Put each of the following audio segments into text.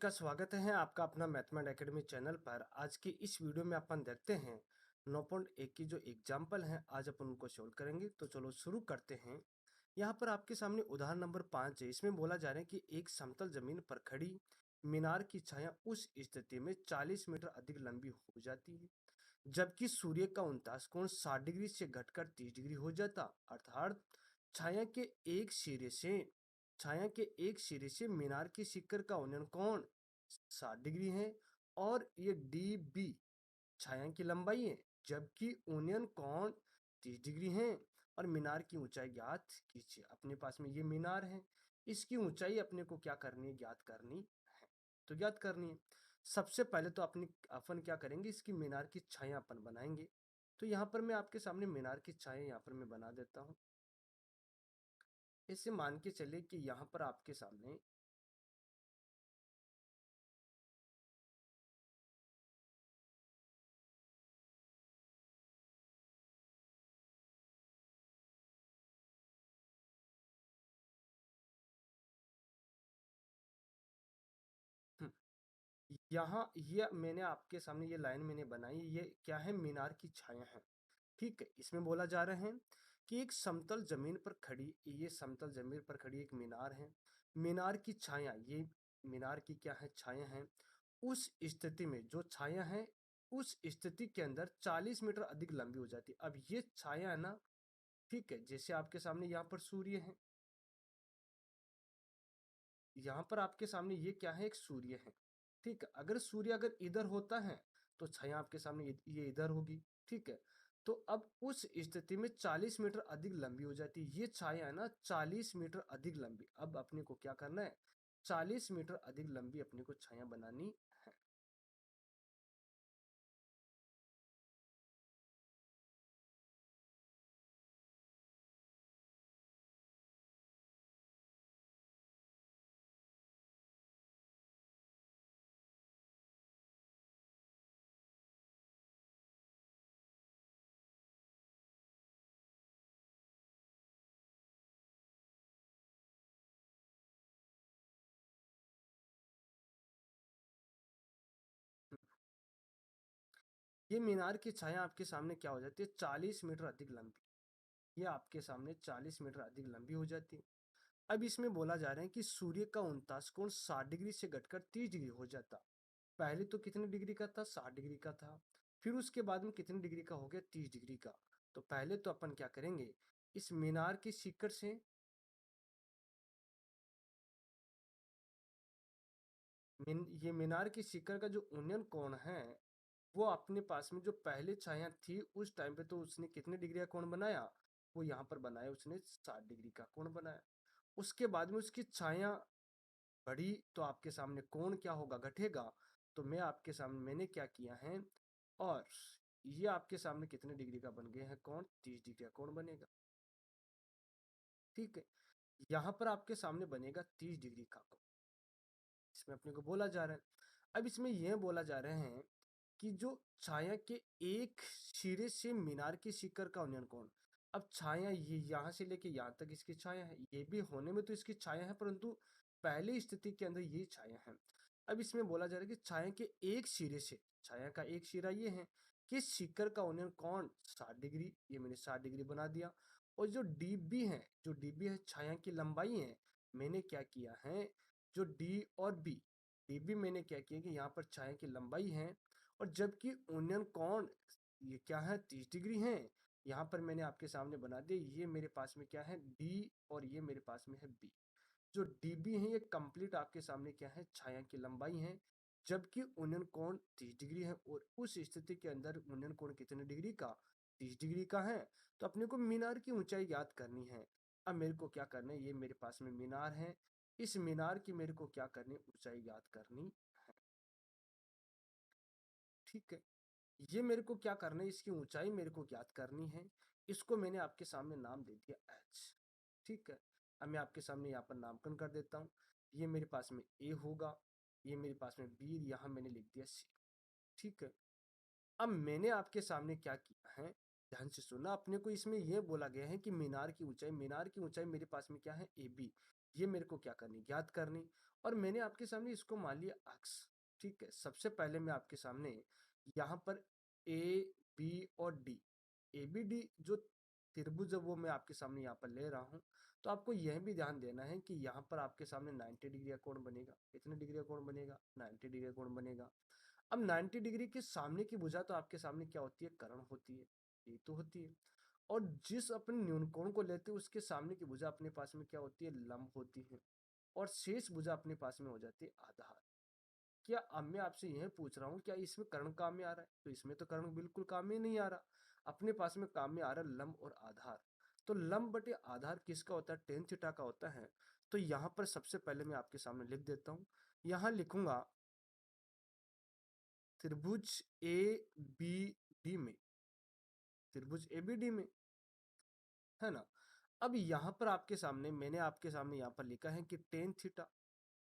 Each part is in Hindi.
का स्वागत है आपका अपना मैथमेट एकेडमी चैनल पर। आज की इस वीडियो में अपन देखते हैं 9.1 की जो एग्जाम्पल हैं, आज अपन उनको सोल्व करेंगे। तो चलो शुरू करते हैं। यहाँ पर आपके सामने उदाहरण नंबर 5 है। इसमें बोला जा रहा है कि एक समतल जमीन पर खड़ी मीनार की छाया उस स्थिति में 40 मीटर अधिक लंबी हो जाती है जबकि सूर्य का 49 कोण 60 डिग्री से घटकर 30 डिग्री हो जाता। अर्थात छाया के एक सिरे से छाया के एक सिरे से मीनार की शिखर का उन्नयन कोण 60 डिग्री है और ये डी बी छाया की लंबाई है, जबकि उन्नयन कोण 30 डिग्री है। और मीनार की ऊंचाई ज्ञात कीजिए। अपने पास में ये मीनार है, इसकी ऊंचाई अपने को क्या करनी है, ज्ञात करनी है। तो ज्ञात करनी है। सबसे पहले तो अपन क्या करेंगे, इसकी मीनार की छाया अपन बनाएंगे। तो यहाँ पर मैं आपके सामने मीनार की छाया यहाँ पर मैं बना देता हूँ। इसे मान के चलिए कि यहाँ पर आपके सामने हम्म, यहाँ ये मैंने आपके सामने ये लाइन मैंने बनाई, ये क्या है, मीनार की छाया है। ठीक है। इसमें बोला जा रहा है कि एक समतल जमीन पर खड़ी ये समतल जमीन पर खड़ी एक मीनार है। मीनार की छाया, ये मीनार की क्या है, छाया है। उस स्थिति में जो छाया है उस स्थिति के अंदर 40 मीटर अधिक लंबी हो जाती है। अब ये छाया है ना, ठीक है, जैसे आपके सामने यहाँ पर सूर्य है, यहाँ पर आपके सामने ये क्या है, एक सूर्य है। ठीक है। अगर सूर्य अगर इधर होता है तो छाया आपके सामने ये इधर होगी। ठीक है। तो अब उस स्थिति में 40 मीटर अधिक लंबी हो जाती है। ये छाया है ना 40 मीटर अधिक लंबी। अब अपने को क्या करना है, 40 मीटर अधिक लंबी अपने को छाया बनानी है। ये मीनार की छाया आपके सामने क्या हो जाती है, 40 मीटर अधिक लंबी। ये आपके सामने 40 मीटर अधिक लंबी हो जाती है। अब इसमें बोला जा रहा है कि सूर्य का 49 कोण 60 डिग्री से घटकर 30 डिग्री हो जाता। पहले तो कितने डिग्री का था, 60 डिग्री का था। फिर उसके बाद में कितने डिग्री का हो गया, 30 डिग्री का। तो पहले तो अपन क्या करेंगे, इस मीनार की शिखर से ये मीनार की शिखर का जो उन्नयन कोण है, वो अपने पास में जो पहले छाया थी उस टाइम पे तो उसने कितने डिग्री का कोण बनाया, वो यहाँ पर बनाया उसने 60 डिग्री का कोण बनाया। उसके बाद में उसकी छाया बढ़ी तो आपके सामने कोण क्या होगा, घटेगा। तो मैं आपके सामने मैंने क्या किया है, और ये आपके सामने कितने डिग्री का बन गया है कोण, 30 डिग्री का कोण बनेगा। ठीक है। यहाँ पर आपके सामने बनेगा 30 डिग्री का कोण। इसमें अपने को बोला जा रहा है। अब इसमें यह बोला जा रहे हैं कि जो छाया के एक सिरे से मीनार की शिखर का उन्नयन कोण। अब छाया ये यहाँ से लेके यहाँ तक इसकी छाया है, ये भी होने में तो इसकी छाया है, परंतु पहली स्थिति के अंदर ये छाया है। अब इसमें बोला जा रहा है कि छाया के एक सिरे से, छाया का एक सिरा ये है कि शिखर का उन्नयन कोण 60 डिग्री, ये मैंने 60 डिग्री बना दिया। और जो डीबी है, जो डीबी है छाया की लंबाई है, मैंने क्या किया है, जो डी और बी, डीबी मैंने क्या किया कि यहाँ पर छाया की लंबाई है, और जबकि उन्नयन कोण ये क्या है, 30 डिग्री है। यहाँ पर मैंने आपके सामने बना दिया, ये मेरे पास में क्या है, डी, और ये मेरे पास में है बी। जो डीबी है ये कंप्लीट आपके सामने क्या है, छाया की लंबाई है, जबकि उन्नयन कोण 30 डिग्री है। और उस स्थिति के अंदर उन्नयन कोण कितने डिग्री का, 30 डिग्री का है। तो अपने को मीनार की ऊंचाई ज्ञात करनी है। अब मेरे को क्या करना है, ये मेरे पास में मीनार है, इस मीनार की मेरे को क्या करनी, ऊंचाई ज्ञात करनी है। ठीक है। ये मेरे को क्या करना है, इसकी ऊंचाई मेरे को ज्ञात करनी है। इसको मैंने आपके सामने नाम दे दिया एच। ठीक है। अब मैं आपके सामने यहाँ पर नामकरण कर देता हूँ। ये मेरे पास में ए होगा, ये मेरे पास में बी, यहाँ मैंने लिख दिया सी। ठीक है। अब मैंने आपके सामने क्या किया है, ध्यान से सुनना, अपने को इसमें यह बोला गया है कि मीनार की ऊंचाई मेरे पास में क्या है, ए बी। ये मेरे को क्या करनी, ज्ञात करनी। और मैंने आपके सामने इसको मान लिया अक्स। ठीक है, सबसे पहले मैं आपके सामने यहाँ पर ए बी और डी, ए बी डी जो त्रिभुज है वो मैं आपके सामने यहाँ पर ले रहा हूँ। तो आपको यह भी ध्यान देना है कि यहाँ पर आपके सामने 90 डिग्री का कोण बनेगा। कितने डिग्री का कोण बनेगा, 90 डिग्री का कोण बनेगा। अब 90 डिग्री के सामने की भुजा तो आपके सामने क्या होती है, कर्ण होती है, ये तो होती है। और जिस अपने न्यून कोण को लेते हैं उसके सामने की भुजा अपने पास में क्या होती है, लंब होती है। और शेष भुजा अपने पास में हो जाती है आधार। क्या अब मैं आपसे यह पूछ रहा हूँ, क्या इसमें कर्ण काम में आ रहा है? तो इसमें तो कर्ण बिल्कुल काम में नहीं आ रहा। अपने पास में काम में आ रहा है लंब और आधार। तो लंब बटे आधार किसका होता है, टेन थीटा का होता है। तो यहाँ पर सबसे पहले मैं आपके सामने लिख देता हूँ। यहाँ लिखूंगा त्रिभुज ए बी डी में, त्रिभुज ए बी डी में, है ना। अब यहाँ पर आपके सामने मैंने आपके सामने यहाँ पर लिखा है कि टेन थीटा।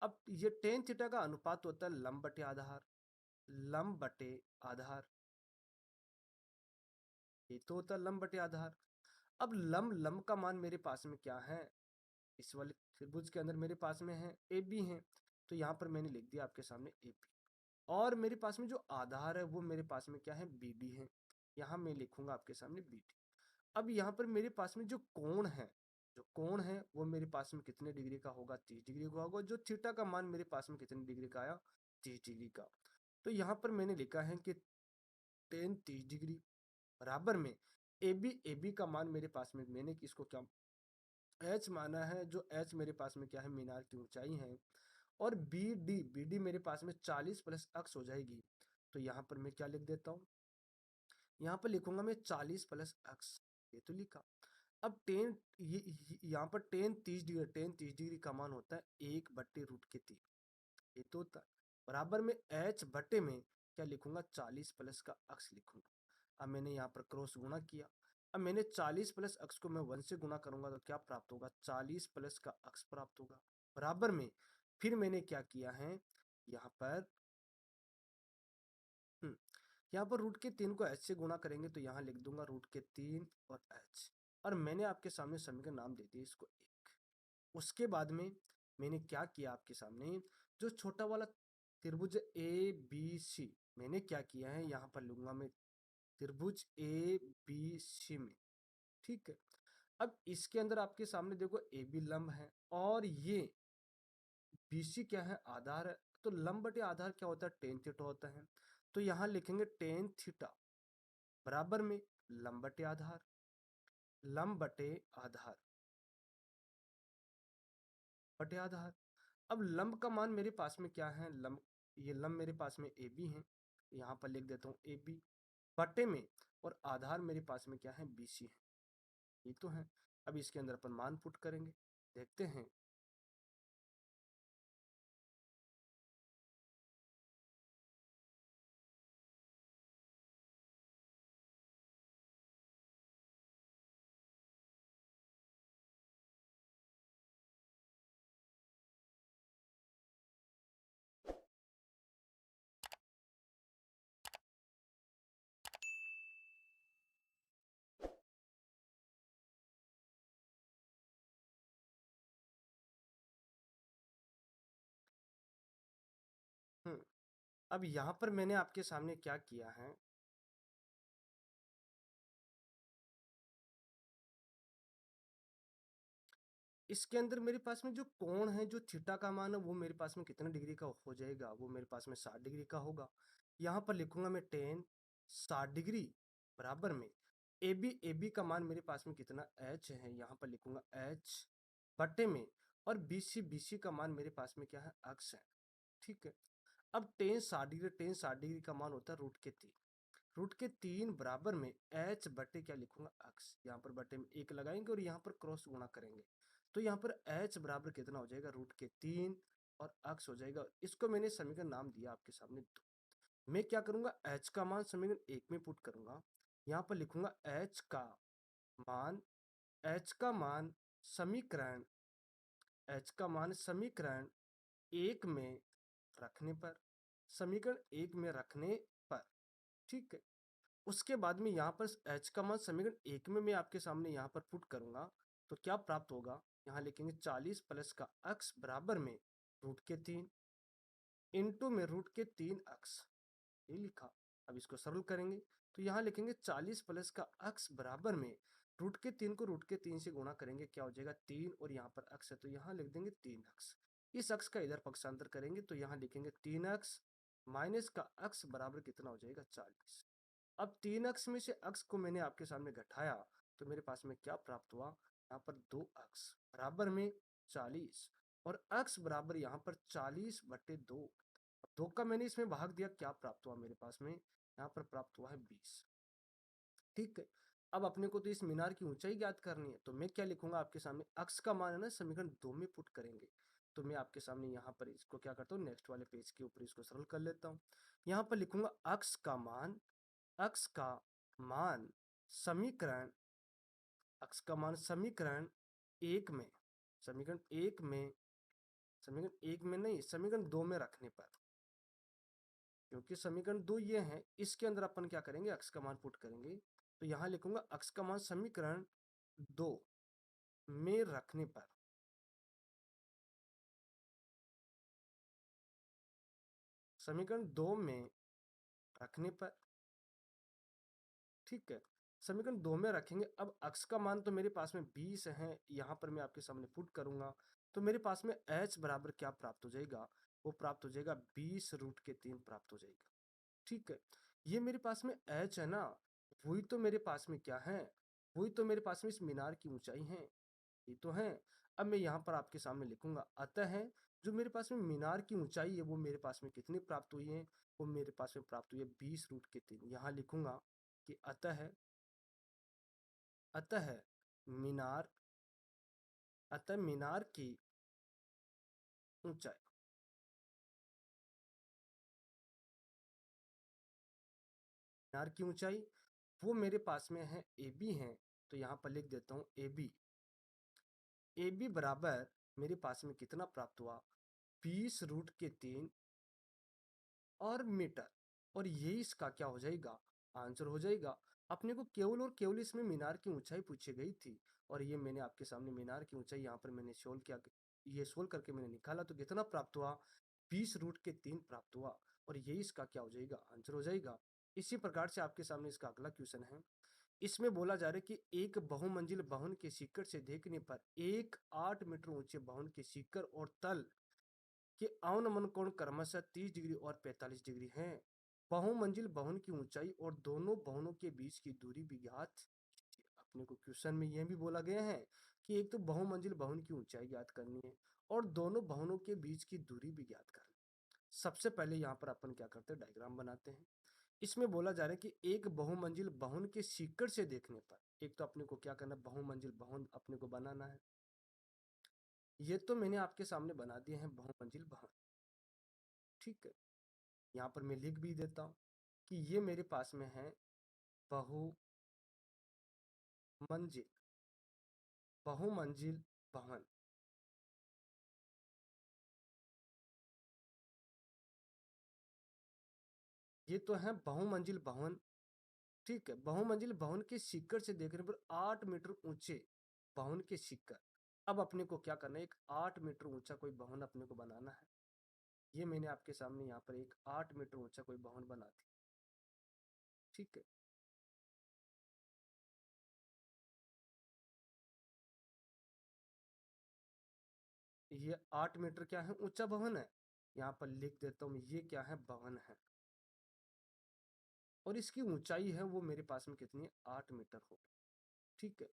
अब ये टेन थीटा का अनुपात होता है लंब बटे आधार। लंब बटे आधार, ये तो होता है लंब बटे आधार। अब लंब लंब का मान मेरे पास में क्या है, इस वाले त्रिभुज के अंदर मेरे पास में है ए बी है। तो यहाँ पर मैंने लिख दिया आपके सामने ए बी। और मेरे पास में जो आधार है वो मेरे पास में क्या है, बी डी है। यहाँ मैं लिखूंगा आपके सामने बी डी। अब यहाँ पर मेरे पास में जो कोण है, जो कोण है वो मेरे पास में कितने डिग्री का होगा, 30 डिग्री का होगा। जो थीटा का मान मेरे पास में कितने डिग्री का आया, 30 डिग्री का। तो यहाँ पर मैंने लिखा है कि टेन 30 डिग्री बराबर में ए बी का मान मेरे पास में मैंने किसको क्या एच माना है, जो एच मेरे पास में क्या है, मीनार की ऊंचाई है। और बी डी मेरे पास में 40 प्लस अक्स हो जाएगी। तो यहाँ पर मैं क्या लिख देता हूँ, यहाँ पर लिखूंगा मैं 40 प्लस अक्स, ये तो लिखा। अब टेन यहाँ पर टेन 30 डिग्री का मान होता है 1/√3, ये तो होता है बराबर में एच बटे में क्या लिखूंगा, 40 प्लस का अक्स लिखूंगा। अब मैंने यहाँ पर क्रॉस गुणा किया। अब मैंने 40 प्लस अक्स को मैं 1 से गुणा करूंगा तो क्या प्राप्त होगा, 40 प्लस का अक्स प्राप्त होगा बराबर में। फिर मैंने क्या किया है, यहाँ पर यहाँ पर √3 को एच से गुणा करेंगे तो यहाँ लिख दूंगा √3 और एच। और मैंने आपके सामने समीकरण नाम दे दिया इसको एक। उसके बाद में मैंने क्या किया आपके सामने, जो छोटा वाला त्रिभुज ए बी सी, मैंने क्या किया है यहाँ पर लूंगा मैं त्रिभुज ए बी सी में। ठीक है, अब इसके अंदर आपके सामने देखो ए बी लंब है और ये बी सी क्या है, आधार है। तो लंब बटे आधार क्या होता है, टेन थीटा होता है। तो यहाँ लिखेंगे टेन थीटा बराबर में लंब बटे आधार, लंब बटे आधार बटे आधार। अब लंब का मान मेरे पास में क्या है, लंब, ये लंब मेरे पास में ए बी है, यहाँ पर लिख देता हूँ ए बी बटे में। और आधार मेरे पास में क्या है, बी सी है, ये तो है। अब इसके अंदर अपन मान पुट करेंगे, देखते हैं। हम्म अब यहाँ पर मैंने आपके सामने क्या किया है, इसके अंदर मेरे पास में जो कोण है, जो थीटा का मान है वो मेरे पास में कितने डिग्री का हो जाएगा, वो मेरे पास में 60 डिग्री का होगा। यहाँ पर लिखूंगा मैं टेन 60 डिग्री बराबर में ए बी का मान मेरे पास में कितना एच है, यहाँ पर लिखूंगा एच बटे में। और बी सी का मान मेरे पास में क्या है, अक्स है। ठीक है, अब टेन 60 डिग्री का मान होता है √3। √3 बराबर में एच बटे क्या लिखूंगा, अक्स। यहाँ पर बटे में एक लगाएंगे और यहाँ पर क्रॉस गुणा करेंगे। तो यहाँ पर एच बराबर कितना हो जाएगा, √3 और अक्स हो जाएगा। इसको मैंने समीकरण नाम दिया आपके सामने दो। मैं क्या करूंगा, एच का मान समीकरण एक में पुट करूंगा। यहाँ पर लिखूंगा मान एच का मान समीकरण एच का मान समीकरण एक में रखने पर, समीकरण एक में रखने पर, ठीक है। उसके बाद में यहाँ पर h का मान समीकरण 1 में मैं आपके सामने यहाँ पर पुट करूंगा तो क्या प्राप्त होगा, यहाँ लिखेंगे 40 प्लस का x बराबर में √3 इंटू में √3x, ये लिखा। अब इसको सरल करेंगे तो यहाँ लिखेंगे 40 प्लस का x बराबर में √3 को √3 से गुणा करेंगे, क्या हो जाएगा 3, और यहाँ पर x है तो यहाँ लिख देंगे 3x। इस x का इधर पक्षांतर करेंगे तो यहाँ लिखेंगे 3x माइनस का x बराबर कितना हो जाएगा 40। अब 3x में से x को मैंने आपके सामने घटाया तो मेरे पास में क्या प्राप्त हुआ, यहाँ पर 2x बराबर में 40, और x बराबर यहाँ पर 40/2। अब 2 का मैंने इसमें भाग दिया, क्या प्राप्त हुआ मेरे पास में, यहाँ पर प्राप्त हुआ है 20। ठीक है। अब अपने को तो इस मीनार की ऊंचाई ज्ञात करनी है तो मैं क्या लिखूंगा आपके सामने, x का मान है ना समीकरण 2 में पुट करेंगे। तो मैं आपके सामने यहाँ पर इसको क्या करता हूँ, नेक्स्ट वाले पेज के ऊपर इसको सरल कर लेता हूँ। यहाँ पर लिखूंगा x का मान समीकरण समीकरण एक में समीकरण एक में समीकरण एक में नहीं, समीकरण 2 में रखने पर, क्योंकि समीकरण 2 ये है, इसके अंदर अपन क्या करेंगे, x का मान पुट करेंगे। तो यहाँ लिखूंगा x का मान समीकरण 2 में रखने पर, समीकरण 2 में रखने पर, ठीक है। समीकरण 2 में रखेंगे। अब x का मान तो मेरे पास में 20 है, यहाँ पर मैं आपके सामने पुट करूंगा तो मेरे पास में h बराबर क्या प्राप्त हो जाएगा, वो प्राप्त हो जाएगा 20√3 प्राप्त हो जाएगा। ठीक है। ये मेरे पास में h है ना, वही तो मेरे पास में क्या है, वही तो मेरे पास में इस मीनार की ऊंचाई है, ये तो है। अब मैं यहाँ पर आपके सामने लिखूंगा, अतः है जो मेरे पास में मीनार की ऊंचाई है वो मेरे पास में कितनी प्राप्त हुई है, वो मेरे पास में प्राप्त हुई है 20√3। यहाँ लिखूंगा कि अतः मीनार अतः मीनार की ऊंचाई मीनार की ऊंचाई वो मेरे पास में है AB है, तो यहाँ पर लिख देता हूँ AB बराबर मेरे पास में कितना प्राप्त हुआ, 20√3 और मीटर, और ये इसका क्या हो जाएगा, आंसर हो जाएगा। अपने को केवल और केवल इसमें मीनार की ऊंचाई पूछी गई थी, और ये मैंने आपके सामने मीनार की ऊंचाई यहाँ पर मैंने सोल्व किया, ये सोल्व करके मैंने निकाला तो कितना प्राप्त हुआ, 20√3 प्राप्त हुआ, और ये इसका क्या हो जाएगा, आंसर हो जाएगा। इसी प्रकार से आपके सामने इसका अगला क्वेश्चन है। इसमें बोला जा रहा है कि एक बहुमंजिल भवन के सीकर से देखने पर एक 8 मीटर ऊंचे भवन के सीकर और तल कि अवनमन कोण क्रमशः 30 डिग्री और 45 डिग्री है। बहुमंजिल भवन की ऊंचाई और दोनों भवनों के बीच की दूरी भी ज्ञात कीजिए। अपने को क्वेश्चन में यह भी बोला गया है कि एक तो बहुमंजिल भवन की ऊंचाई ज्ञात करनी है और दोनों भवनों के बीच की दूरी भी ज्ञात करनी है। सबसे पहले यहाँ पर अपन क्या करते हैं, डायग्राम बनाते हैं। इसमें बोला जा रहा है कि एक बहुमंजिल भवन के सीकर से देखने पर, एक तो अपने को क्या करना है, बहुमंजिल भवन अपने को बनाना है। ये तो मैंने आपके सामने बना दिए हैं बहुमंजिल भवन, ठीक है। यहाँ पर मैं लिख भी देता हूँ कि ये मेरे पास में है बहुमंजिल बहुमंजिल भवन। ये तो है बहुमंजिल भवन, ठीक है। बहुमंजिल भवन के सीकर से देखने पर 8 मीटर ऊंचे भवन के सीकर। अब अपने को क्या करना है, एक 8 मीटर ऊंचा कोई भवन अपने को बनाना है। ये मैंने आपके सामने यहाँ पर एक 8 मीटर ऊंचा कोई भवन बना दी, ठीक है। ये 8 मीटर क्या है, ऊंचा भवन है। यहाँ पर लिख देता हूँ, ये क्या है, भवन है, और इसकी ऊंचाई है वो मेरे पास में कितनी है, 8 मीटर होगी, ठीक है।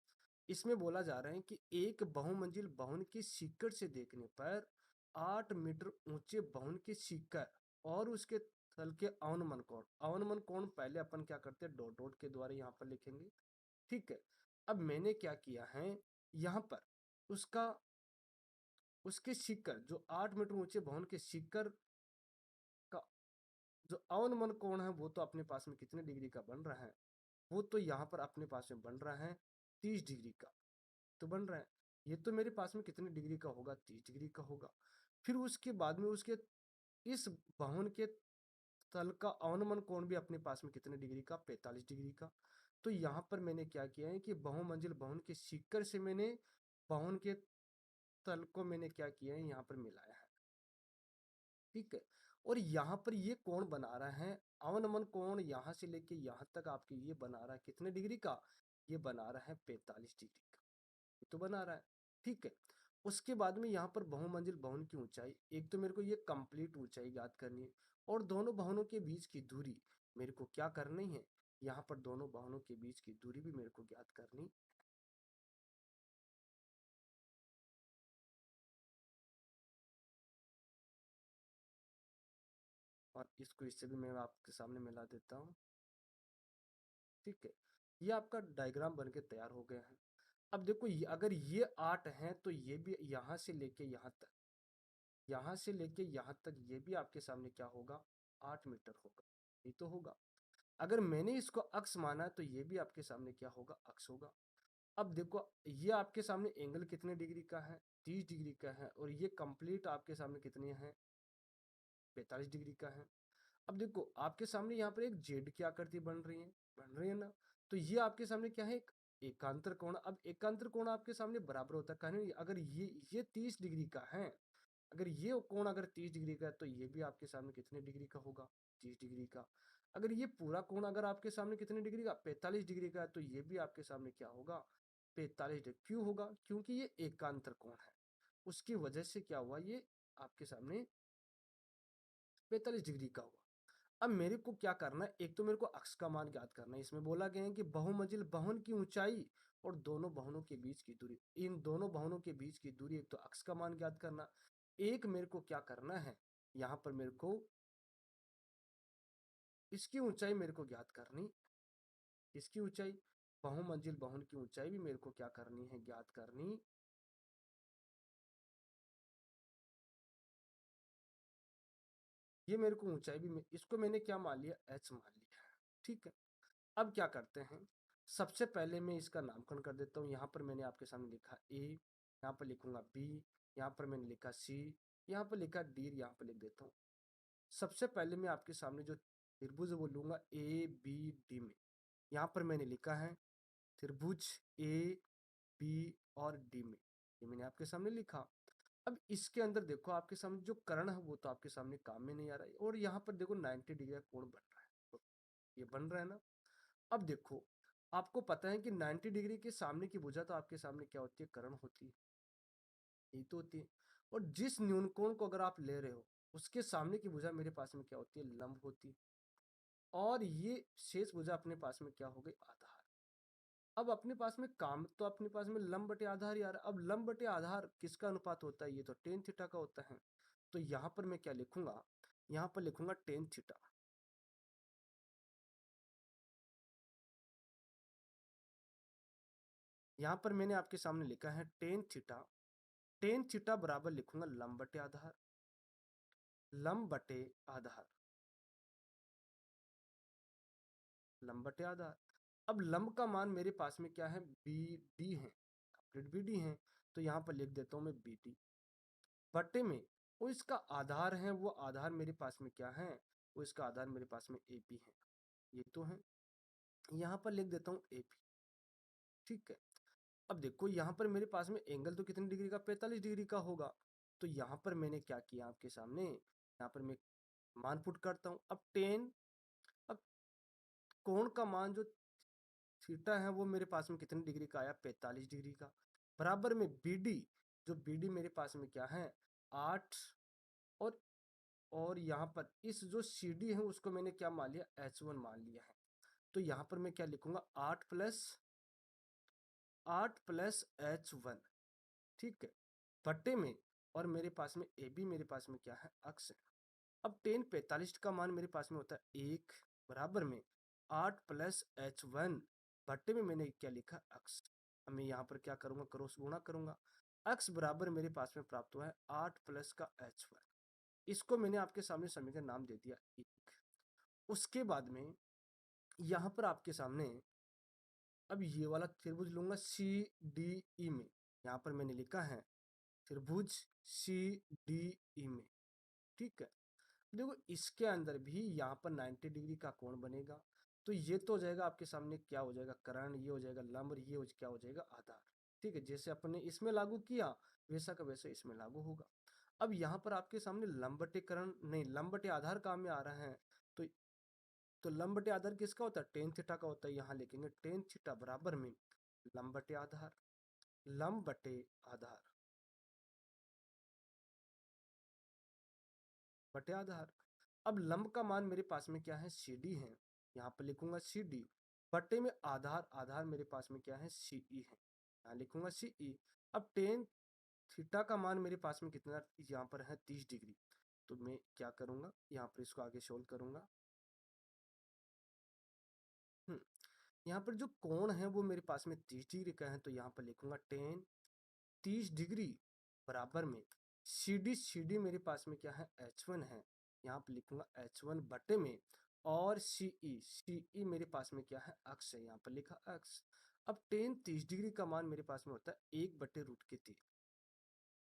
इसमें बोला जा रहा है कि एक बहुमंजिल भवन की सीकर से देखने पर 8 मीटर ऊंचे भवन की सीकर और उसके तल के अवनमन कोण पहले अपन क्या करते हैं, डॉट डॉट के द्वारा यहाँ पर लिखेंगे, ठीक है। अब मैंने क्या किया है, यहाँ पर उसका उसके सीकर जो 8 मीटर ऊंचे भवन के सीकर का जो अवनमन कोण है वो तो अपने पास में कितने डिग्री का बन रहा है, वो तो यहाँ पर अपने पास में बन रहा है 30 डिग्री का, तो बन रहा है। ये तो मेरे पास में कितने डिग्री का होगा, 30 डिग्री का होगा। फिर उसके बाद में उसके इस भवन के तल का अवनमन कोण भी अपने पास में कितने डिग्री का, 45 डिग्री का। तो यहाँ पर मैंने क्या किया है कि बहुमंजिल भवन के सीकर से मैंने भवन के तल को मैंने क्या किया है, यहाँ पर मिलाया है। ठीक है। और यहाँ पर ये कोण बना रहा है अवनमन कोण, यहाँ से लेके यहाँ तक आपके ये बना रहा है कितने डिग्री का, ये बना रहा है 45 डिग्री का, ये तो बना रहा है। ठीक है। उसके बाद में यहाँ पर बहुमंजिल भवन की ऊंचाई, एक तो मेरे को ये कंप्लीट ऊंचाई याद करनी है, और दोनों भवनों के बीच की दूरी मेरे को क्या करनी है, यहाँ पर दोनों भवनों के बीच की दूरी भी मेरे को ज्ञात करनी। और इसको इससे भी मैं आपके सामने मिला देता हूँ। ठीक है। ये आपका डायग्राम बन के तैयार हो गया है। अब देखो अगर ये 8 है तो ये भी यहाँ से लेके यहाँ तक, यहाँ से लेके यहाँ तक ये भी आपके सामने क्या होगा, 8 मीटर होगा, ये तो होगा। अगर मैंने इसको अक्ष माना है तो ये भी आपके सामने क्या होगा, अक्ष होगा। अब देखो ये आपके सामने एंगल कितने डिग्री का है, 30 डिग्री का है, और ये कंप्लीट आपके सामने कितने हैं, 45 डिग्री का है। अब देखो आपके सामने यहाँ पर एक जेड की आकृति बन रही है ना। तो ये आपके सामने क्या है, एक एकांतर कोण। अब एकांतर कोण आपके सामने बराबर होता है, कहने अगर ये 30 डिग्री का है, अगर ये कोण अगर 30 डिग्री का है तो ये भी आपके सामने कितने डिग्री का होगा, 30 डिग्री का। अगर ये पूरा कोण अगर आपके सामने कितने डिग्री का, 45 डिग्री का है, तो ये भी आपके सामने क्या होगा, 45 डिग्री। क्यों होगा, क्योंकि ये एकांतर कोण है, उसकी वजह से क्या हुआ, ये आपके सामने 45 डिग्री का हुआ। अब मेरे को क्या करना है, एक तो मेरे को अक्ष का मान ज्ञात करना है। इसमें बोला गया है कि बहुमंजिल भवन की ऊंचाई और दोनों भवनों के बीच की दूरी, इन दोनों भवनों के बीच की दूरी, एक तो अक्ष का मान ज्ञात करना, एक मेरे को क्या करना है, यहाँ पर मेरे को इसकी ऊंचाई मेरे को ज्ञात करनी। इसकी ऊंचाई, बहुमंजिल भवन की ऊंचाई भी मेरे को क्या करनी है, ज्ञात करनी। ये मेरे को ऊंचाई भी इसको मैंने क्या मान लिया, एच मान लिया। ठीक है। अब क्या करते हैं, सबसे पहले मैं इसका नामकरण कर देता हूँ। यहाँ पर मैंने आपके सामने लिखा ए, यहाँ पर लिखूंगा बी, यहाँ पर मैंने लिखा सी, यहाँ पर लिखा डी, यहाँ पर लिख देता हूँ। सबसे पहले मैं आपके सामने जो त्रिभुज है वो लूंगा ए बी डी में। यहाँ पर मैंने लिखा है त्रिभुज ए बी और डी में, ये मैंने आपके सामने लिखा। अब इसके अंदर देखो आपके सामने जो कर्ण है वो तो आपके सामने काम में नहीं आ रहा है, और यहाँ पर देखो 90 डिग्री का कोण बन रहा है, तो ये बन रहा है ना। अब देखो आपको पता है कि 90 डिग्री के सामने की भुजा तो आपके सामने क्या होती है, कर्ण होती है, यही तो होती है। और जिस न्यून कोण को अगर आप ले रहे हो उसके सामने की भुजा मेरे पास में क्या होती है, लंब होती है। और ये शेष भुजा अपने पास में क्या हो गई, आधार। अब अपने पास में काम तो अपने पास में लंब बटे आधार यार। अब लंब बटे आधार किसका अनुपात होता है, ये तो टेन थीटा का होता है। तो यहाँ पर मैं क्या लिखूंगा, यहाँ पर लिखूंगा टेन थीटा। यहाँ पर मैंने आपके सामने लिखा है टेन थीटा। टेन थीटा बराबर लिखूंगा लंब बटे आधार, लंब बटे आधार, लंब बटे आधार। अब लंब का मान मेरे पास में क्या है, बी डी है, कंप्लीट बी डी है। तो यहाँ पर लिख देता हूँ मैं बी डी बटे में, वो इसका आधार है, वो आधार मेरे पास में क्या है, वो इसका आधार मेरे पास में ए पी है, ये तो है। यहाँ पर लिख देता हूँ ए पी। ठीक है। अब देखो यहाँ पर मेरे पास में एंगल तो कितनी डिग्री का, 45 डिग्री का होगा। तो यहाँ पर मैंने क्या किया आपके सामने, यहाँ पर मैं मान पुट करता हूँ। अब टेन, अब कोण का मान जो थीटा है वो मेरे पास में कितनी डिग्री का आया, 45 डिग्री का। बराबर में बी डी, जो बी डी मेरे पास में क्या है, 8। और यहाँ पर इस जो सी डी है उसको मैंने क्या मान लिया, H1 मान लिया है। तो यहाँ पर मैं क्या लिखूंगा, 8 प्लस H1। ठीक है। बट्टे में, और मेरे पास में ए बी मेरे पास में क्या है, अक्ष है। अब टेन 45 का मान मेरे पास में होता है 1, बराबर में 8 प्लस H1 बट्टे में मैंने क्या लिखा, अक्ष। अब मैं यहाँ पर क्या करूंगा, क्रॉस गुणा करूंगा। अक्ष बराबर मेरे पास में प्राप्त हुआ है 8 प्लस का H1। इसको मैंने आपके सामने समीकरण नाम दे दिया 1। उसके बाद में यहाँ पर आपके सामने अब ये वाला त्रिभुज लूंगा सी डी ई में। यहाँ पर मैंने लिखा है त्रिभुज सी डी ई में। ठीक है। देखो इसके अंदर भी यहाँ पर 90 डिग्री का कोण बनेगा। तो ये तो हो जाएगा आपके सामने, क्या हो जाएगा, कर्ण, ये हो जाएगा लंब, और ये क्या हो जाएगा, आधार। ठीक है, जैसे अपने इसमें लागू किया वैसा का वैसा इसमें लागू होगा। अब यहाँ पर आपके सामने लंब बटे कर्ण नहीं, लंब बटे आधार काम में आ रहा है। तो लंब बटे आधार किसका होता है, टेन थीटा का होता है। यहाँ लिखेंगे टेन थीटा बराबर में लंब बटे आधार, लंब बटे आधार बटे आधार। अब लंब का मान मेरे पास में क्या है, सी डी है। यहाँ पर लिखूंगा सी डी बटे में आधार, आधार मेरे पास में क्या है, सी ई है। यहाँ लिखूंगा सी ई। अब टेन थीटा का मान मेरे पास में कितना यहाँ पर है, 30 डिग्री। तो मैं क्या करूंगा, यहाँ पर इसको आगे सोल्व करूंगा। यहाँ पर जो कोण है वो मेरे पास में 30 डिग्री का है। तो यहाँ पर लिखूंगा टेन 30 डिग्री बराबर में सी डी मेरे पास में क्या है, H1 है। यहाँ पे लिखूंगा H1 बटे में, और सी ई मेरे पास में क्या है, अक्ष है। यहाँ पर लिखा अक्ष। अब टेन 30 डिग्री का मान मेरे पास में होता है 1/√3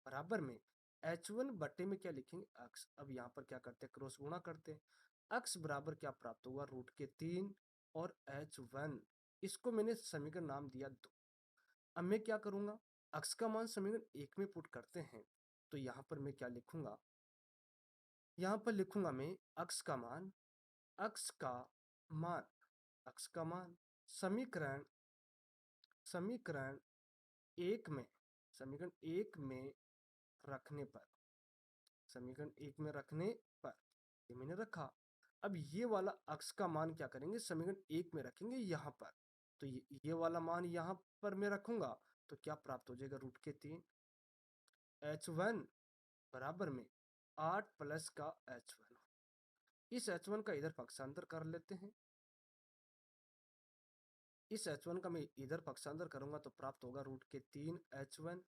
बराबर में H1 बटे में क्या लिखेंगे, अक्ष। अब यहाँ पर क्या करते हैं, क्रॉस गुणा करते हैं। अक्ष बराबर क्या प्राप्त हुआ, √3 और H1, इसको मैंने समीकरण नाम दिया 2। अब मैं क्या करूंगा, अक्ष का मान समीकरण 1 में पुट करते हैं। तो यहाँ पर मैं क्या लिखूंगा, यहाँ पर लिखूंगा मैं अक्ष का मान, अक्ष का मान, अक्ष का मान समीकरण समीकरण एक में समीकरण एक में रखने पर, समीकरण एक में रखने पर ये मैंने रखा। अब ये वाला अक्ष का मान क्या करेंगे, समीकरण एक में रखेंगे यहाँ पर। तो ये वाला मान यहाँ पर मैं रखूंगा। तो क्या प्राप्त हो जाएगा, √3 H1 बराबर में 8 प्लस का H1। इस H1 का इधर पक्षांतर कर लेते हैं। इस H1 का मैं इधर पक्षांतर करूंगा तो प्राप्त होगा √3 H1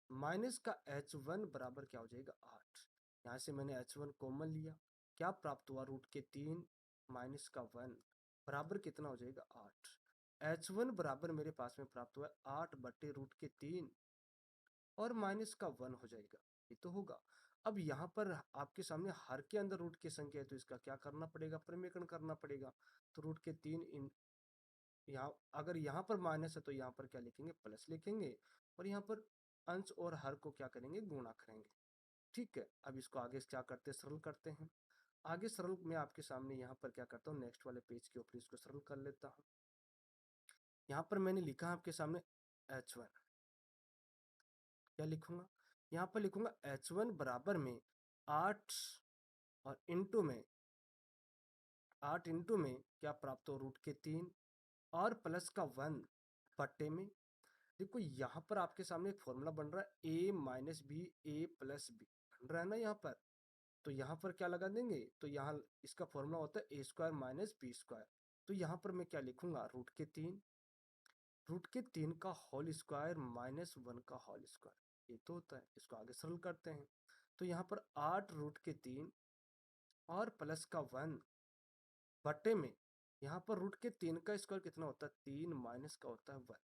माइनस का H1 बराबर क्या हो जाएगा, 8। यहाँ से मैंने H1 कॉमन लिया, क्या प्राप्त हुआ, √3 माइनस का 1 बराबर कितना हो जाएगा, 8। H1 बराबर मेरे पास में प्राप्त हुआ 8/√3 और माइनस का 1 हो जाएगा। ये तो होगा। अब यहाँ पर आपके सामने हर के अंदर रूट की संख्या है, तो इसका क्या करना पड़ेगा, परिमेयकरण करना पड़ेगा। तो √3 इन यहाँ, अगर यहाँ पर माइनस है तो यहाँ पर क्या लिखेंगे, प्लस लिखेंगे, और यहाँ पर अंश और हर को क्या करेंगे, गुणा करेंगे। ठीक है, अब इसको आगे क्या करते हैं, सरल करते हैं। आगे सरल मैं आपके सामने यहाँ पर क्या करता हूँ, नेक्स्ट वाले पेज के ऊपर इसको सरल कर लेता हूँ। यहाँ पर मैंने लिखा है आपके सामने H1, क्या लिखूंगा, यहाँ पर लिखूंगा H1 बराबर में 8 और इंटू में 8 क्या प्राप्त हो, √3 और प्लस का 1 बट्टे में। देखो यहाँ पर आपके सामने एक फॉर्मूला बन रहा है, a minus B A plus B बन रहा है ना यहाँ पर। तो यहाँ पर क्या लगा देंगे, तो यहाँ इसका फॉर्मूला होता है a² माइनस b²। तो यहाँ पर मैं क्या लिखूंगा, √3 का होल स्क्वायर माइनस 1 का होल स्क्वायर, ये तो होता है। इसको आगे सरल करते हैं। तो यहाँ पर 8 √3 और प्लस का 1 बटे में, यहाँ पर √3 का स्क्वायर कितना होता है, 3 माइनस का होता है 1।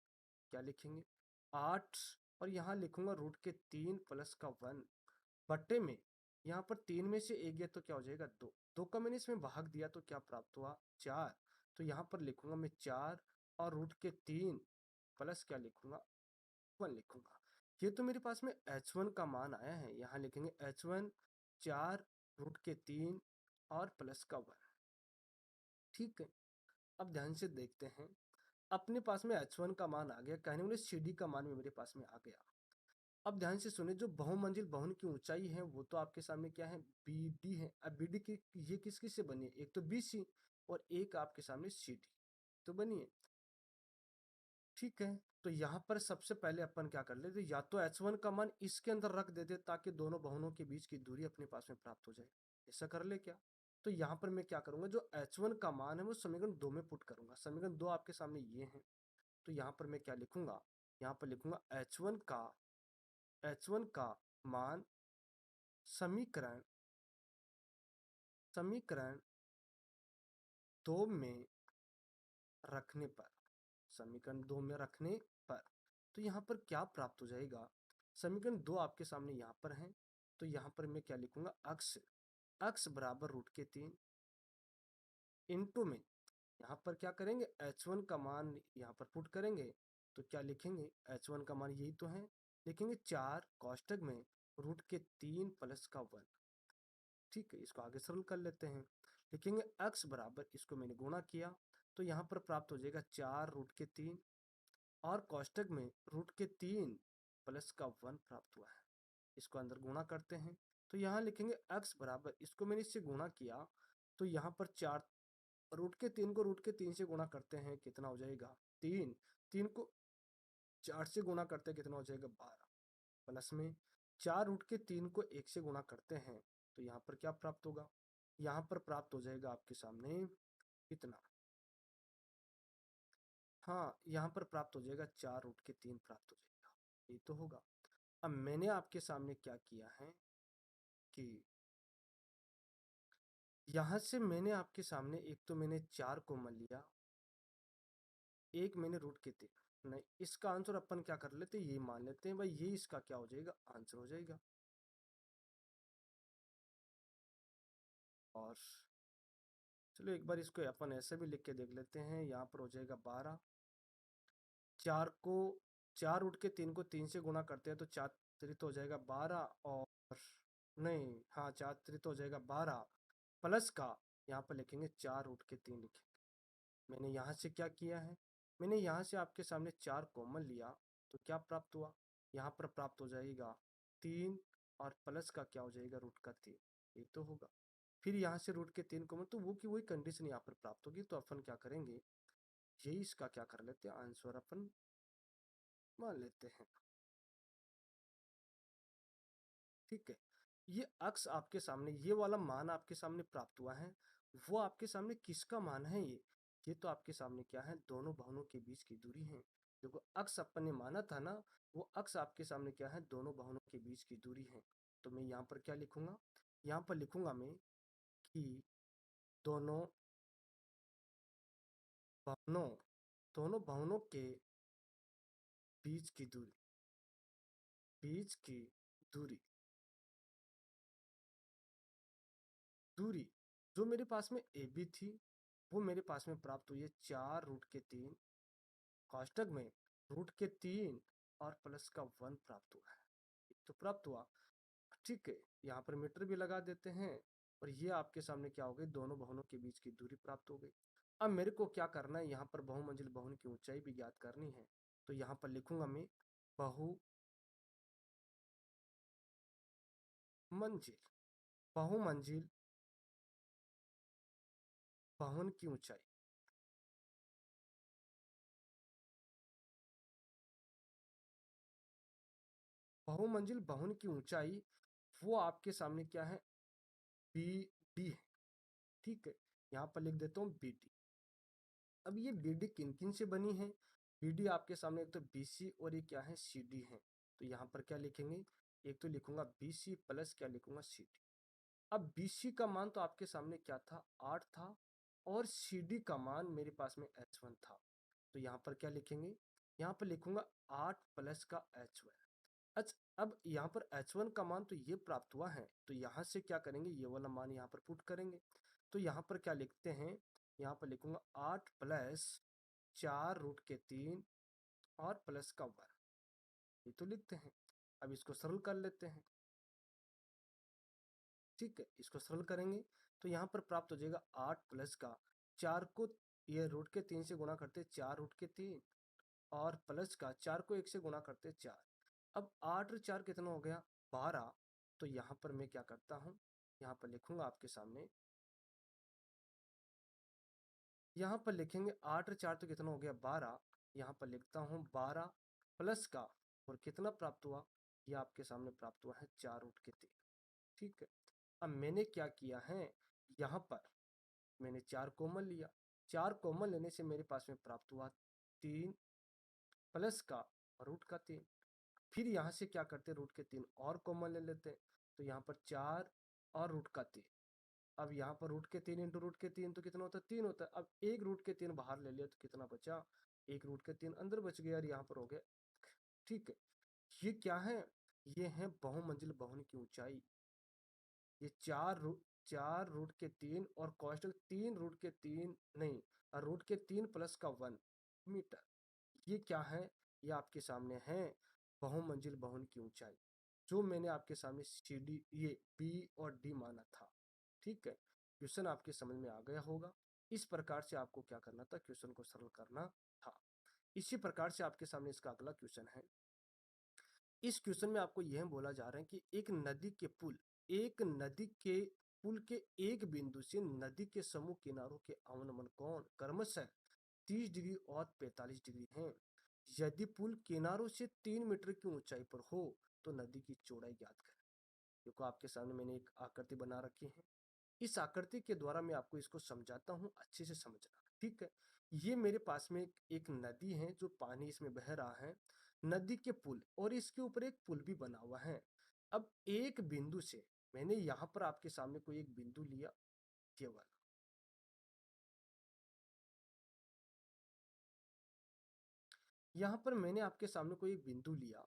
क्या लिखेंगे, 8, और यहाँ लिखूंगा √3 प्लस का 1 बटे में, यहाँ पर 3 में से 1 गया तो क्या हो जाएगा, 2। 2 का मैंने इसमें भाग दिया तो क्या प्राप्त हुआ, 4। तो यहाँ पर लिखूंगा मैं 4 और √3 प्लस क्या लिखूंगा, 1 लिखूंगा। ये तो मेरे पास में H1 का मान आया है। यहाँ लिखेंगे H1 4 √3 और प्लस का 1। ठीक है, अब ध्यान से देखते हैं। अपने पास में H1 का मान आ गया, कहने वाले सी डी का मान भी मेरे पास में आ गया। अब ध्यान से सुने, जो बहुमंजिल भवन की ऊंचाई है वो तो आपके सामने क्या है, बी डी है। अब बी डी की ये किस किस से बनी है, एक तो बी सी और एक आपके सामने सी डी तो बनी है। ठीक है, तो यहाँ पर सबसे पहले अपन क्या कर लेते, या तो H1 का मान इसके अंदर रख देते ताकि दोनों भवनों के बीच की दूरी अपने पास में प्राप्त हो जाए। ऐसा कर ले क्या, तो यहाँ पर मैं क्या करूंगा, जो H1 का मान है वो समीकरण 2 में पुट करूंगा। समीकरण 2 आपके सामने ये है। तो यहाँ पर मैं क्या लिखूंगा, यहाँ पर लिखूंगा H1 का मान समीकरण समीकरण 2 में रखने पर, समीकरण 2 में रखने पर, तो यहाँ पर क्या प्राप्त हो जाएगा, समीकरण 2 आपके सामने यहाँ पर है। तो यहाँ पर मैं क्या लिखूंगा, अक्ष x बराबर रूट के 3 इंटू में यहाँ पर क्या करेंगे, h1 का मान यहाँ पर पुट करेंगे। तो क्या लिखेंगे, h1 का मान यही तो है, लिखेंगे 4 कोष्टक में रूट के 3 प्लस का 1। ठीक है, इसको आगे सरल कर लेते हैं। लिखेंगे x बराबर, इसको मैंने गुणा किया तो यहाँ पर प्राप्त हो जाएगा 4 रूट के 3 और कोष्टक में रूट के 3 प्लस का 1 प्राप्त हुआ है। इसको अंदर गुणा करते हैं तो यहाँ लिखेंगे x बराबर, इसको मैंने इससे गुणा किया तो यहाँ पर 4 रूट के 3 को रूट के 3 से गुणा करते हैं, कितना हो जाएगा 3। 3 को 4 से गुणा करते हैं, कितना हो जाएगा 12। प्लस में 4 रूट के 3 को 1 से गुणा करते हैं तो यहाँ पर क्या प्राप्त होगा, यहाँ पर प्राप्त हो जाएगा आपके सामने कितना, हाँ यहाँ पर प्राप्त हो जाएगा 4 रूट के 3 प्राप्त हो जाएगा, ये तो होगा। अब मैंने आपके सामने क्या किया है कि यहाँ से मैंने आपके सामने एक तो मैंने 4 कॉमन लिया, एक मैंने रूट के 3, नहीं इसका आंसर अपन क्या कर लेते हैं, ये मान लेते हैं भाई ये इसका क्या हो जाएगा, आंसर हो जाएगा। और चलो एक बार इसको अपन ऐसे भी लिख के देख लेते हैं, यहाँ पर हो जाएगा 12। 4 को 4 रूट के 3 को 3 से गुणा करते हैं तो 4 त्रित हो जाएगा 12 और नहीं हाँ 4 त्रित हो जाएगा 12 प्लस का यहाँ पर लिखेंगे 4 रूट के 3 लिखेंगे। मैंने यहाँ से क्या किया है, मैंने यहाँ से आपके सामने 4 कॉमन लिया तो क्या प्राप्त हुआ, यहाँ पर प्राप्त हो जाएगा 3 और प्लस का क्या हो जाएगा रूट का 3, ये तो होगा। फिर यहाँ से रूट के 3 कॉमन तो वो की वही कंडीशन यहाँ पर प्राप्त होगी, तो अपन क्या करेंगे, यही इसका क्या कर लेते हैं, आंसर अपन मान लेते हैं। ठीक है, ये अक्स आपके सामने, ये वाला मान आपके सामने प्राप्त हुआ है, वो आपके सामने किसका मान है, ये तो आपके सामने क्या है, दोनों बाहुओं के बीच की दूरी है। देखो अक्स अपन ने माना था ना, वो अक्स आपके सामने क्या है, दोनों बाहुओं के बीच की दूरी है। तो मैं यहाँ पर क्या लिखूंगा, यहाँ पर लिखूंगा मैं कि दोनों बाहुओं दोनों बाहुओं के बीच की दूरी, बीच की दूरी, दूरी जो मेरे पास में ए बी थी वो मेरे पास में प्राप्त हुई है 4 रूट के 3 कोष्टक में रूट के 3 और प्लस का 1 प्राप्त हुआ है, तो प्राप्त हुआ। ठीक है, यहाँ पर मीटर भी लगा देते हैं और ये आपके सामने क्या हो गई, दोनों भवनों के बीच की दूरी प्राप्त हो गई। अब मेरे को क्या करना है, यहाँ पर बहुमंजिल भवन की ऊंचाई भी ज्ञात करनी है, तो यहाँ पर लिखूंगा मैं बहुमंजिल बहुमंजिल भवन की ऊंचाई, बहुमंजिल भवन की ऊंचाई वो आपके सामने क्या है, बी डी है। ठीक है, यहाँ पर लिख देता हूँ बी डी। अब ये बी डी किन किन से बनी है, बी डी आपके सामने एक तो बी सी और ये क्या है सी डी है। तो यहाँ पर क्या लिखेंगे, एक तो लिखूंगा बी सी प्लस क्या लिखूंगा सी डी। अब बी सी का मान तो आपके सामने क्या था 8 था और सी डी का मान मेरे पास में h1 था। तो यहाँ पर क्या लिखेंगे, यहाँ पर लिखूंगा 8 प्लस का h1। अच्छा अब यहाँ पर h1 का मान तो ये प्राप्त हुआ है, तो यहाँ से क्या करेंगे, ये वाला मान यहाँ पर पुट करेंगे। तो यहाँ पर क्या लिखते हैं, यहाँ पर लिखूंगा 8 प्लस 4 रूट के 3 और प्लस का 1, ये तो लिखते हैं। अब इसको सरल कर लेते हैं। ठीक है, इसको सरल करेंगे तो यहाँ पर प्राप्त हो जाएगा 8 प्लस का 4 को ये रूट के 3 से गुणा करते 4 रूट के 3 और प्लस का 4 को 1 से गुणा करते 4। अब 8 और 4 कितना हो गया 12। तो यहाँ पर मैं क्या करता हूँ, यहाँ पर लिखूंगा आपके सामने, यहाँ पर लिखेंगे 8 और 4 तो कितना हो गया 12। यहाँ पर लिखता हूँ 12 प्लस का और कितना प्राप्त हुआ, ये आपके सामने प्राप्त हुआ है 4 रूट के 3। ठीक है, अब मैंने क्या किया है, यहाँ पर मैंने 4 कॉमन लिया, 4 कॉमन लेने से मेरे पास में प्राप्त हुआ 3 प्लस का रूट का 3। फिर यहाँ से क्या करते हैं, रूट के 3 और कॉमन ले लेते हैं, तो यहाँ पर 4 और रूट का 3। अब यहाँ पर रूट के 3 इंटू रूट के 3 तो कितना होता है 3 होता है। अब एक रूट के 3 बाहर ले लिया तो कितना बचा, एक रूट के 3 अंदर बच गया और यहाँ पर हो गया। ठीक है, ये क्या है, ये है बहुमंजिल भवन की ऊंचाई। ये 4 4√3 और कोष्टक 3√3 नहीं, √3 प्लस का 1 मीटर। ये क्या है? ये आपके सामने है बहुमंजिल भवन की ऊंचाई, जो मैंने आपके सामने सी डी ये बी और डी माना था। ठीक है, क्वेश्चन आपके समझ में आ गया होगा। इस प्रकार से आपको क्या करना था, क्वेश्चन को सरल करना था। इसी प्रकार से आपके सामने इसका अगला क्वेश्चन है। इस क्वेश्चन में आपको यह बोला जा रहा है कि एक नदी के पुल के एक बिंदु से नदी के समूह किनारों के अवनमन कोण क्रमशः 30 डिग्री और 45 डिग्री हैं। यदि पुल किनारों से 3 मीटर की ऊंचाई पर हो तो नदी की चौड़ाई ज्ञात करें। देखो आपके सामने मैंने एक आकृति बना रखी है। इस आकृति के द्वारा मैं आपको इसको समझाता हूँ, अच्छे से समझना। ठीक है, ये मेरे पास में एक नदी है, जो पानी इसमें बह रहा है। नदी के पुल और इसके ऊपर एक पुल भी बना हुआ है। अब एक बिंदु से मैंने यहाँ पर आपके सामने कोई एक बिंदु लिया, ये वाला। यहाँ पर मैंने आपके सामने कोई एक बिंदु लिया।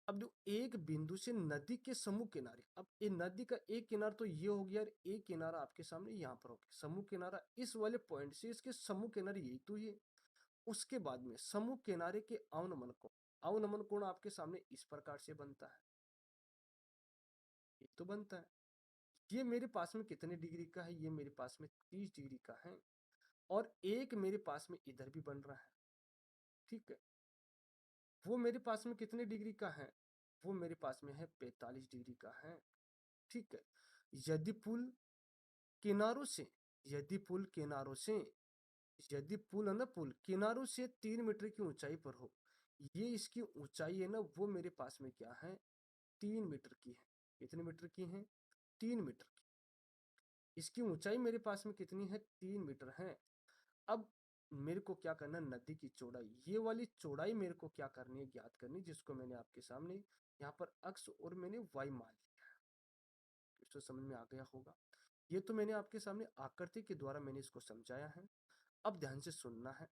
अब जो एक बिंदु से नदी के समूह किनारे, अब ये नदी का एक किनारा तो ये हो गया, और एक किनारा आपके सामने यहाँ पर हो गया समूह किनारा। इस वाले पॉइंट से इसके समूह किनारे यही तो ये। उसके बाद में समूह किनारे के अवनमन कोण आपके सामने इस प्रकार से बनता है, ये तो बनता है। ये मेरे पास में कितने डिग्री का है? ये मेरे पास में 30 डिग्री का है। और एक मेरे पास में इधर भी बन रहा है। ठीक है, वो मेरे पास में कितने डिग्री का है? वो मेरे पास में है 45 डिग्री का है। ठीक है, यदि पुल किनारों से यदि पुल किनारों से यदि पुल है ना, पुल किनारों से 3 मीटर की ऊंचाई पर हो, ये इसकी ऊंचाई है ना, वो मेरे पास में क्या है? 3 मीटर की है। कितने मीटर की है? 3 मीटर की। इसकी ऊंचाई मेरे पास में कितनी है? 3 मीटर है। अब मेरे को क्या करना है? नदी की चौड़ाई, ये वाली चौड़ाई मेरे को क्या करनी है? ज्ञात करनी, जिसको मैंने आपके सामने यहाँ पर अक्स और मैंने वाई मान लिया। इसको समझ में आ गया होगा। ये तो मैंने आपके सामने आकृति के द्वारा मैंने इसको समझाया है। अब ध्यान से सुनना है।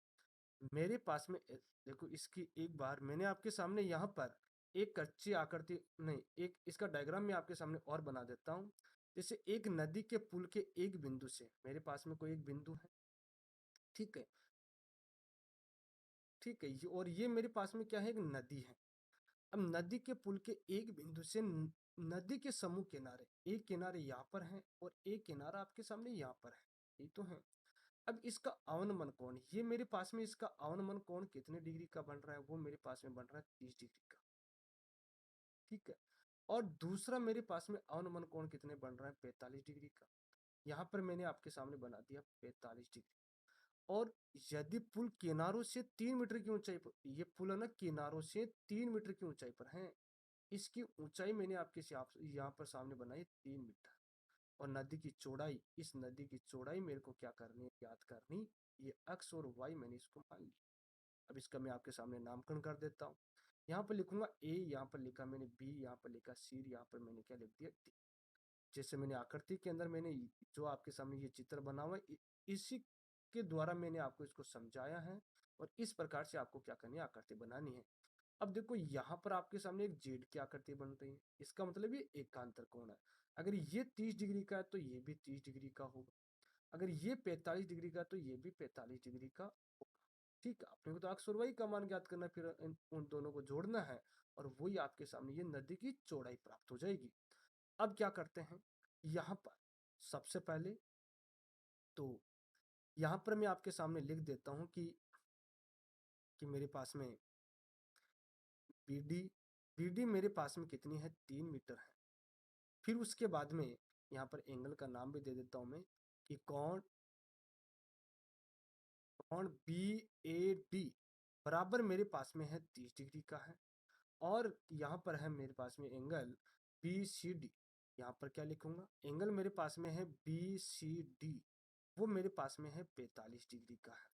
मेरे पास में देखो, इसकी एक बार मैंने आपके सामने यहाँ पर एक कच्ची आकृति नहीं, एक इसका डायग्राम मैं आपके सामने और बना देता हूँ। जैसे एक नदी के पुल के एक बिंदु से मेरे पास में कोई एक बिंदु है। ठीक है, ठीक है, और ये मेरे पास में क्या है? एक नदी है। अब नदी के पुल के एक बिंदु से नदी के समूह किनारे, एक किनारे यहाँ पर है और एक किनारा आपके सामने यहाँ पर है, ये तो है। अब इसका अवनमन कोण, ये मेरे पास में इसका अवनमन कोण कितने डिग्री का बन रहा है? वो मेरे पास में बन रहा है 30 डिग्री का। ठीक है, और दूसरा मेरे पास में अवनमन कोण कितने बन रहा है? 45 डिग्री का। यहाँ पर मैंने आपके सामने बना दिया 45 डिग्री। और यदि पुल किनारों से 3 मीटर की ऊंचाई पर, ये पुल है ना, किनारों से 3 मीटर की ऊंचाई पर है। इसकी ऊंचाई मैंने आपके यहाँ पर सामने बनाई 3 मीटर। और नदी की चौड़ाई, इस नदी की चौड़ाई मेरे को क्या करनी है? याद करनी। ये एक्स और वाई मैंने इसको मान लिया। अब इसका मैं आपके सामने नामकरण कर देता हूँ। यहाँ पर लिखूंगा ए, यहाँ पर लिखा मैंने बी, यहाँ पर लिखा सी, यहाँ पर मैंने क्या लिख दिया? डी। जैसे मैंने आकृति के अंदर मैंने जो आपके सामने ये चित्र बना हुआ है, इसी के द्वारा मैंने आपको इसको समझाया है। और इस प्रकार से आपको क्या करनी है? आकृति बनानी है। अब देखो, यहाँ पर आपके सामने एक जेड की आकृति बन रही है, इसका मतलब ये एकांतर कोण है। अगर ये 30 डिग्री का है तो ये भी 30 डिग्री का होगा। अगर ये 45 डिग्री का तो ये भी 45 डिग्री का होगा। ठीक है, अपने को तो अक्स और वाई का मान ज्ञात करना है, फिर उन दोनों को जोड़ना है, और वही आपके सामने ये नदी की चौड़ाई प्राप्त हो जाएगी। अब क्या करते हैं? यहाँ पर सबसे पहले तो यहाँ पर मैं आपके सामने लिख देता हूँ कि मेरे पास में बी डी मेरे पास में कितनी है? 3 मीटर है। फिर उसके बाद में यहाँ पर एंगल का नाम भी दे देता हूँ मैं, कि कोण कोण बी ए डी बराबर मेरे पास में है 30 डिग्री का है। और यहाँ पर है मेरे पास में एंगल बी सी डी। यहाँ पर क्या लिखूंगा? एंगल मेरे पास में है बी सी डी, वो मेरे पास में है 45 डिग्री का है।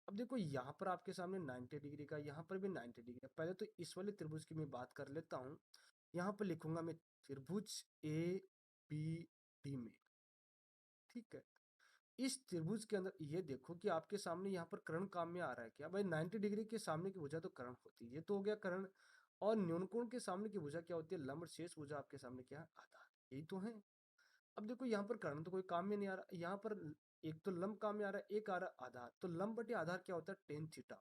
अब देखो, यहाँ पर आपके सामने 90 डिग्री का, यहाँ पर भी 90 डिग्री है। पहले तो इस वाले त्रिभुज की मैं बात कर लेता हूँ। यहाँ पर लिखूंगा मैं त्रिभुज ए बी डी में। ठीक है, इस त्रिभुज के अंदर ये देखो कि आपके सामने यहाँ पर कर्ण काम में आ रहा है क्या? भाई 90 डिग्री के सामने की भुजा तो कर्ण होती है, ये तो हो गया कर्ण। और न्यूनकोण के सामने की भुजा क्या होती है? लंब। शेष भुजा आपके सामने क्या है? आधार। यही तो है। अब देखो यहाँ पर कर्ण तो कोई काम में नहीं आ रहा, यहाँ पर एक तो लंब काम में आ रहा है, एक आ रहा है आधार। तो लंब बटे आधार क्या होता है? Tan theta.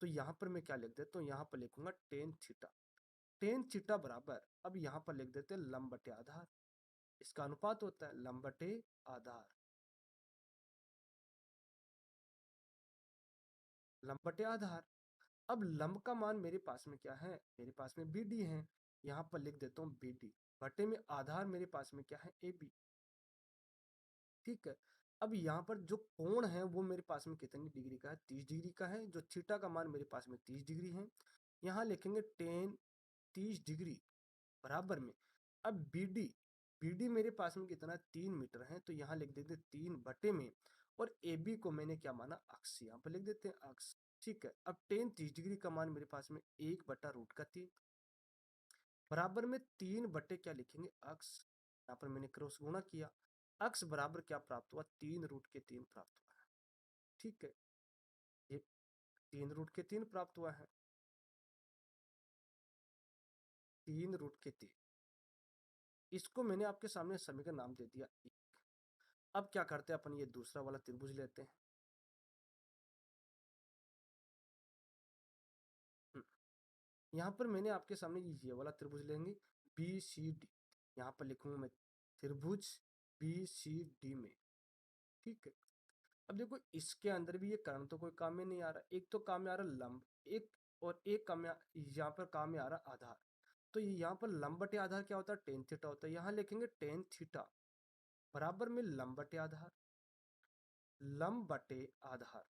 तो यहाँ पर मैं क्या लिख देता हूँ? यहाँ पर लिखूंगा टेन थीटा। टेन थीटा बराबर, अब यहाँ पर लिख देते हैं लंब बटे आधार। इसका अनुपात होता है लंब बटे आधार। लंब बटे आधार। अब लंब का मान मेरे पास में क्या है? मेरे पास में बी डी है। यहाँ पर लिख देता हूँ बी डी बटे में आधार मेरे पास में क्या है? A B. ठीक है। अब यहाँ पर जो कोण है वो मेरे पास में कितनी डिग्री का है? 30 डिग्री का है। जो थीटा का मान मेरे पास में 30 डिग्री है। यहाँ लिखेंगे टेन 30 डिग्री बराबर में, अब बी डी मेरे पास में कितना? 3 मीटर है। तो यहाँ लिख देते 3 बटे में, और ए बी को मैंने क्या माना? अक्ष। यहाँ पर लिख देते हैं अक्ष। ठीक है। अब टेन 30 डिग्री का मान मेरे पास में 1/√3 बराबर में 3 बटे क्या लिखेंगे? अक्ष। यहाँ पर मैंने क्रॉस गुणा किया, अक्ष बराबर क्या प्राप्त हुआ? 3√3 प्राप्त हुआ है। ठीक है, ये 3√3 प्राप्त हुआ है। 3√3, इसको मैंने आपके सामने समीकरण नाम दे दिया। अब क्या करते हैं अपन? ये दूसरा वाला त्रिभुज लेते हैं। यहाँ पर मैंने आपके सामने ये वाला त्रिभुज लेंगे, बी सी डी। यहाँ पर लिखूंगा मैं त्रिभुज बी सी डी में। ठीक है। अब देखो इसके अंदर भी ये कर्ण तो कोई काम में नहीं आ रहा, एक तो काम में आ रहा लंब, एक और एक काम में यहाँ पर काम में आ रहा आधार। तो यहाँ पर लंब बटे आधार क्या होता है? टेन थीटा होता है। यहाँ लिखेंगे टेन थीटा बराबर में लंब बटे आधार। लंब बटे आधार,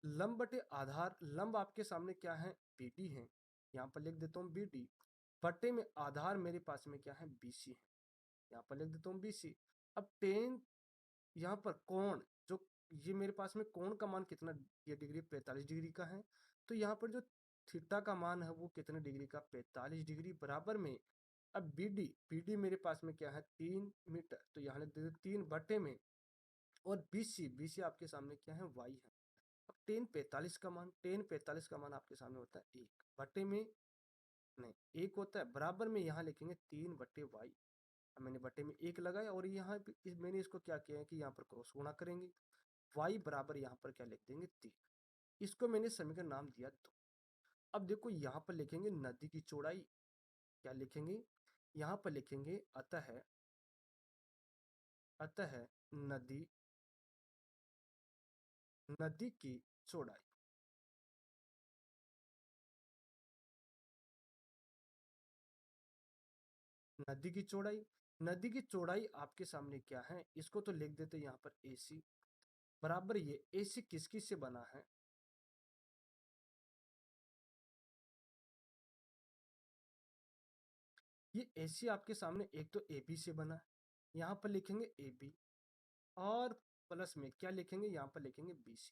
लंब बटे आधार। लंब आपके सामने क्या है? बीडी है। यहाँ पर लिख देता हूँ बीडी बटे में आधार मेरे पास में क्या है? बीसी है। यहाँ पर लिख देता हूँ बीसी। अब टेन, यहाँ पर कोण, जो ये मेरे पास में कोण का मान कितना? ये डिग्री 45 डिग्री का है। तो यहाँ पर जो थीटा का मान है वो कितने डिग्री का? 45 डिग्री बराबर में, अब बी डी मेरे पास में क्या है? 3 मीटर। तो यहाँ लिख देते 3 बटे में, और बी सी आपके सामने क्या है? वाई है। अब टेन 45 का मान आपके सामने होता है 1 बटे में, नहीं 1 होता है बराबर में, यहाँ लिखेंगे 3/वाई। अब मैंने बटे में 1 लगाया, और यहाँ मैंने इसको क्या किया है कि यहाँ पर क्रॉस गुणा करेंगे। वाई बराबर यहाँ पर क्या लिख देंगे? 3। इसको मैंने समीकरण नाम दिया 2। अब देखो यहाँ पर लिखेंगे नदी की चौड़ाई। क्या लिखेंगे? यहाँ पर लिखेंगे अतः नदी नदी की चौड़ाई। नदी की चौड़ाई, नदी की चौड़ाई आपके सामने क्या है? इसको तो लिख देते यहाँ पर AC बराबर, ये AC किस किस से बना है? ये AC आपके सामने एक तो AB से बना है। यहाँ पर लिखेंगे AB, और प्लस में क्या लिखेंगे? यहाँ पर लिखेंगे BC।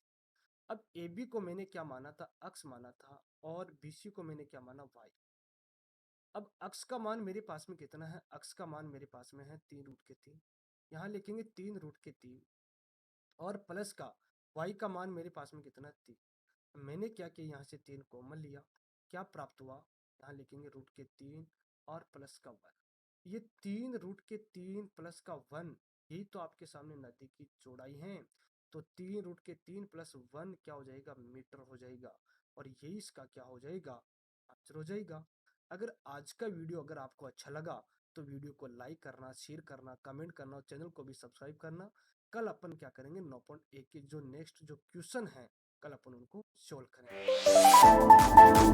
अब AB को मैंने क्या माना था? अक्ष माना था, और BC को मैंने क्या माना? वाई। अब अक्ष का मान मेरे पास में कितना है? अक्ष का मान मेरे पास में है 3√3। यहाँ लिखेंगे 3√3, और प्लस का वाई का मान मेरे पास में कितना? 3। मैंने क्या किया? यहाँ से 3 कॉमन लिया, क्या प्राप्त हुआ? यहाँ लिखेंगे √3 और प्लस का 1। ये 3√3 प्लस का 1, यही तो आपके सामने नदी की चौड़ाई है। तो 3√3 प्लस 1 क्या हो जाएगा? मीटर हो जाएगा, और यही इसका क्या हो जाएगा? आंसर हो जाएगा। अगर आज का वीडियो अगर आपको अच्छा लगा, तो वीडियो को लाइक करना, शेयर करना, कमेंट करना, और चैनल को भी सब्सक्राइब करना। कल अपन क्या करेंगे? 9.1 के जो नेक्स्ट जो क्वेश्चन है, कल अपन उनको सोल्व करेंगे।